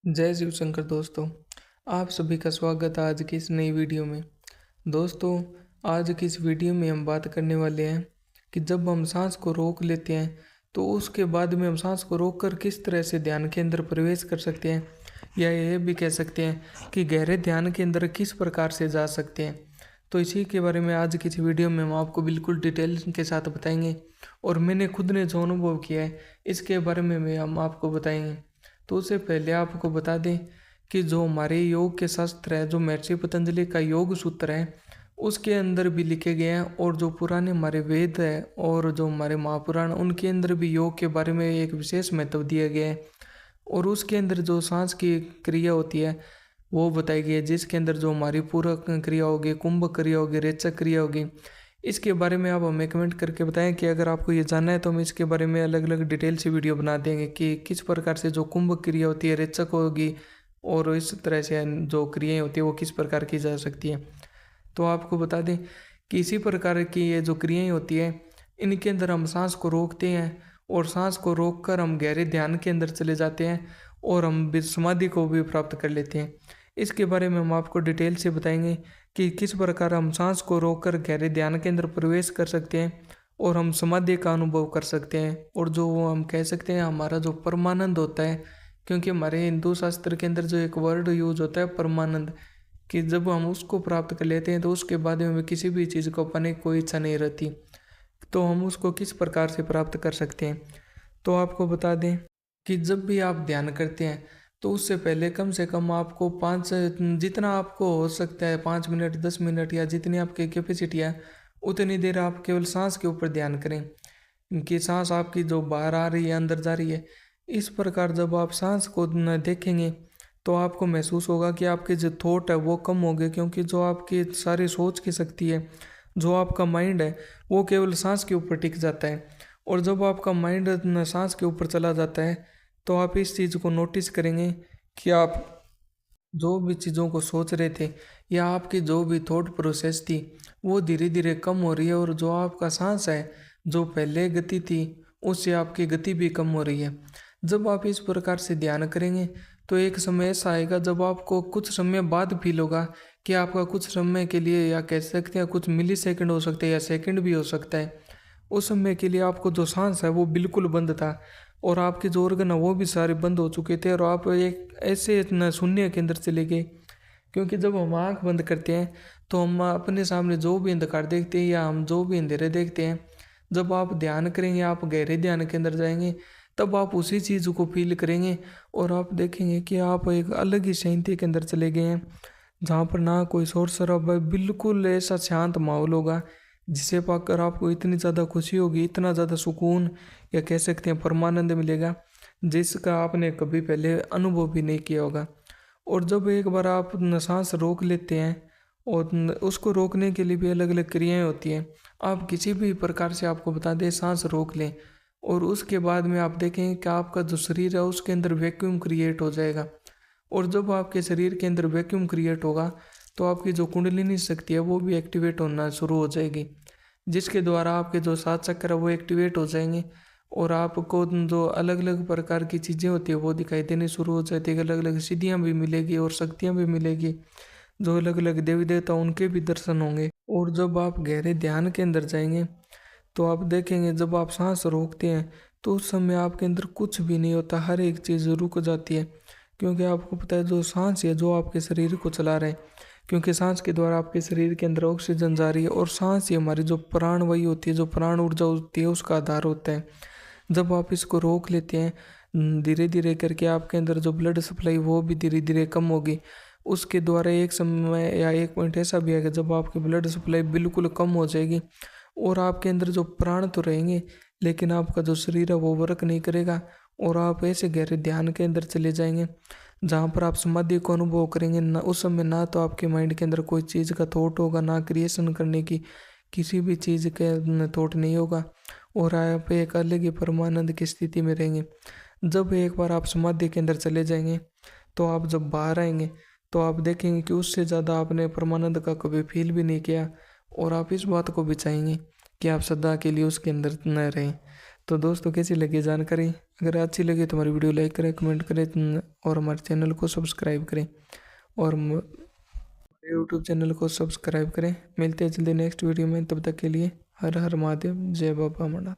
जय शिव शंकर दोस्तों। आप सभी का स्वागत है आज की इस नई वीडियो में। दोस्तों, आज की इस वीडियो में हम बात करने वाले हैं कि जब हम सांस को रोक लेते हैं तो उसके बाद में हम सांस को रोककर किस तरह से ध्यान के अंदर प्रवेश कर सकते हैं, या ये भी कह सकते हैं कि गहरे ध्यान के अंदर किस प्रकार से जा सकते हैं। तो इसी के बारे में आज की इस वीडियो में हम आपको बिल्कुल डिटेल के साथ बताएंगे, और मैंने खुद ने जो अनुभव किया है इसके बारे में हम आपको बताएंगे। तो उससे पहले आपको बता दें कि जो हमारे योग के शास्त्र है, जो महर्षि पतंजलि का योग सूत्र है, उसके अंदर भी लिखे गए हैं, और जो पुराने हमारे वेद है और जो हमारे महापुराण उनके अंदर भी योग के बारे में एक विशेष महत्व दिया गया है। और उसके अंदर जो सांस की क्रिया होती है वो बताई गई है, जिसके अंदर जो हमारी पूरक क्रिया होगी, कुंभक क्रिया होगी, रेचक क्रिया होगी। इसके बारे में आप हमें कमेंट करके बताएं कि अगर आपको ये जानना है तो हम इसके बारे में अलग अलग डिटेल से वीडियो बना देंगे कि किस प्रकार से जो कुंभक क्रिया होती है, रेचक होगी, और इस तरह से जो क्रियाएं होती है वो किस प्रकार की जा सकती है। तो आपको बता दें कि इसी प्रकार की ये जो क्रियाएं होती है इनके अंदर हम सांस को रोकते हैं, और सांस को रोककर हम गहरे ध्यान के अंदर चले जाते हैं, और हम समाधि को भी प्राप्त कर लेते हैं। इसके बारे में हम आपको डिटेल से बताएंगे कि किस प्रकार हम सांस को रोककर गहरे ध्यान के अंदर प्रवेश कर सकते हैं और हम समाधि का अनुभव कर सकते हैं, और जो हम कह सकते हैं हमारा जो परमानंद होता है। क्योंकि हमारे हिंदू शास्त्र के अंदर जो एक वर्ड यूज होता है परमानंद, कि जब हम उसको प्राप्त कर लेते हैं तो उसके बाद में हमें किसी भी चीज़ को पाने की कोई इच्छा नहीं रहती। तो हम उसको किस प्रकार से प्राप्त कर सकते हैं, तो आपको बता दें कि जब भी आप ध्यान करते हैं तो उससे पहले कम से कम आपको जितना आपको हो सकता है 5 मिनट, 10 मिनट, या जितनी आपकी कैपेसिटी है उतनी देर आप केवल सांस के ऊपर ध्यान करें कि सांस आपकी जो बाहर आ रही है, अंदर जा रही है। इस प्रकार जब आप सांस को देखेंगे तो आपको महसूस होगा कि आपके जो थॉट है वो कम हो गए, क्योंकि जो आपकी सारी सोच की शक्ति है, जो आपका माइंड है, वो केवल सांस के ऊपर टिक जाता है। और जब आपका माइंड सांस के ऊपर चला जाता है तो आप इस चीज़ को नोटिस करेंगे कि आप जो भी चीज़ों को सोच रहे थे, या आपकी जो भी थॉट प्रोसेस थी, वो धीरे धीरे कम हो रही है, और जो आपका सांस है, जो पहले गति थी उससे आपकी गति भी कम हो रही है। जब आप इस प्रकार से ध्यान करेंगे तो एक समय ऐसा आएगा जब आपको कुछ समय बाद फील होगा कि आपका कुछ समय के लिए, या कह सकते हैं कुछ मिली सेकेंड हो सकते हैं या सेकंड भी हो सकता है, उस समय के लिए आपको जो सांस है वो बिल्कुल बंद था, और आपके जो ऑर्गन है वो भी सारे बंद हो चुके थे, और आप एक ऐसे इतना शून्य के अंदर चले गए। क्योंकि जब हम आँख बंद करते हैं तो हम अपने सामने जो भी अंधकार देखते हैं, या हम जो भी अंधेरे देखते हैं, जब आप ध्यान करेंगे, आप गहरे ध्यान के अंदर जाएंगे, तब आप उसी चीज़ को फील करेंगे, और आप देखेंगे कि आप एक अलग ही शांति के अंदर चले गए हैं, जहाँ पर ना कोई शोर शराबा है, बिल्कुल ऐसा शांत माहौल होगा जिसे पाकर आपको इतनी ज़्यादा खुशी होगी, इतना ज़्यादा सुकून, या कह सकते हैं परमानंद मिलेगा, जिसका आपने कभी पहले अनुभव भी नहीं किया होगा। और जब एक बार आप सांस रोक लेते हैं, और उसको रोकने के लिए भी अलग अलग क्रियाएं होती हैं। आप किसी भी प्रकार से, आपको बता दें, सांस रोक लें, और उसके बाद में आप देखेंगे कि आपका जो शरीर है उसके अंदर वैक्यूम क्रिएट हो जाएगा। और जब आपके शरीर के अंदर वैक्यूम क्रिएट होगा तो आपकी जो कुंडलिनी शक्ति है वो भी एक्टिवेट होना शुरू हो जाएगी, जिसके द्वारा आपके जो 7 चक्र है वो एक्टिवेट हो जाएंगे, और आपको जो अलग अलग प्रकार की चीज़ें होती है वो दिखाई देनी शुरू हो जाती है। अलग अलग सिद्धियाँ भी मिलेगी और शक्तियाँ भी मिलेगी, जो अलग अलग देवी देवता उनके भी दर्शन होंगे। और जब आप गहरे ध्यान के अंदर जाएंगे तो आप देखेंगे जब आप सांस रोकते हैं तो उस समय आपके अंदर कुछ भी नहीं होता, हर एक चीज़ रुक जाती है। क्योंकि आपको पता है जो सांस है जो आपके शरीर को चला रहे हैं, क्योंकि सांस के द्वारा आपके शरीर के अंदर ऑक्सीजन जा रही है, और सांस ही हमारी जो प्राण वायु होती है, जो प्राण ऊर्जा होती है, उसका आधार होता है। जब आप इसको रोक लेते हैं धीरे धीरे करके आपके अंदर जो ब्लड सप्लाई वो भी धीरे धीरे कम होगी। उसके द्वारा एक समय या एक पॉइंट ऐसा भी आएगा जब आपकी ब्लड सप्लाई बिल्कुल कम हो जाएगी, और आपके अंदर जो प्राण तो रहेंगे लेकिन आपका जो शरीर है वो वर्क नहीं करेगा, और आप ऐसे गहरे ध्यान के अंदर चले जाएंगे जहाँ पर आप समाधि को अनुभव करेंगे। ना उस समय ना तो आपके माइंड के अंदर कोई चीज़ का थॉट होगा, ना क्रिएशन करने की किसी भी चीज़ का थॉट नहीं होगा, और आप एक अलग ही परमानंद की स्थिति में रहेंगे। जब एक बार आप समाधि के अंदर चले जाएंगे तो आप जब बाहर आएंगे तो आप देखेंगे कि उससे ज़्यादा आपने परमानंद का कभी फील भी नहीं किया, और आप इस बात को भी चाहेंगे कि आप सदा के लिए उसके अंदर न रहें। तो दोस्तों, कैसी लगी जानकारी? अगर अच्छी लगे तो हमारी वीडियो लाइक करें, कमेंट करें और हमारे चैनल को सब्सक्राइब करें और यूट्यूब चैनल को सब्सक्राइब करें। मिलते हैं जल्दी नेक्स्ट वीडियो में, तब तक के लिए हर हर महादेव, जय बाबा अमरनाथ।